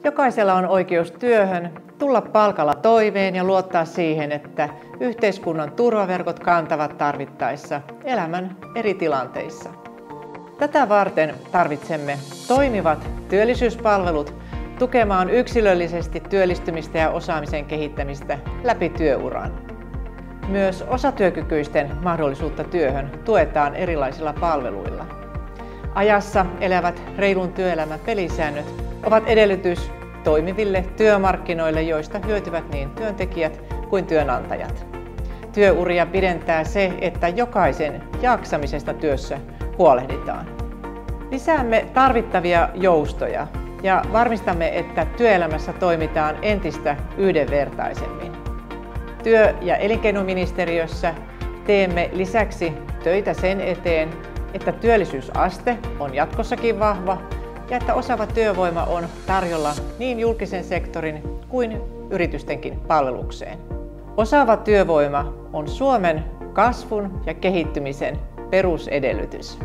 Jokaisella on oikeus työhön, tulla palkalla toimeen ja luottaa siihen, että yhteiskunnan turvaverkot kantavat tarvittaessa elämän eri tilanteissa. Tätä varten tarvitsemme toimivat työllisyyspalvelut tukemaan yksilöllisesti työllistymistä ja osaamisen kehittämistä läpi työuran. Myös osatyökykyisten mahdollisuutta työhön tuetaan erilaisilla palveluilla. Ajassa elävät reilun työelämän pelisäännöt ovat edellytys toimiville työmarkkinoille, joista hyötyvät niin työntekijät kuin työnantajat. Työuria pidentää se, että jokaisen jaksamisesta työssä huolehditaan. Lisäämme tarvittavia joustoja ja varmistamme, että työelämässä toimitaan entistä yhdenvertaisemmin. Työ- ja elinkeinoministeriössä teemme lisäksi töitä sen eteen, että työllisyysaste on jatkossakin vahva ja että osaava työvoima on tarjolla niin julkisen sektorin kuin yritystenkin palvelukseen. Osaava työvoima on Suomen kasvun ja kehittymisen perusedellytys.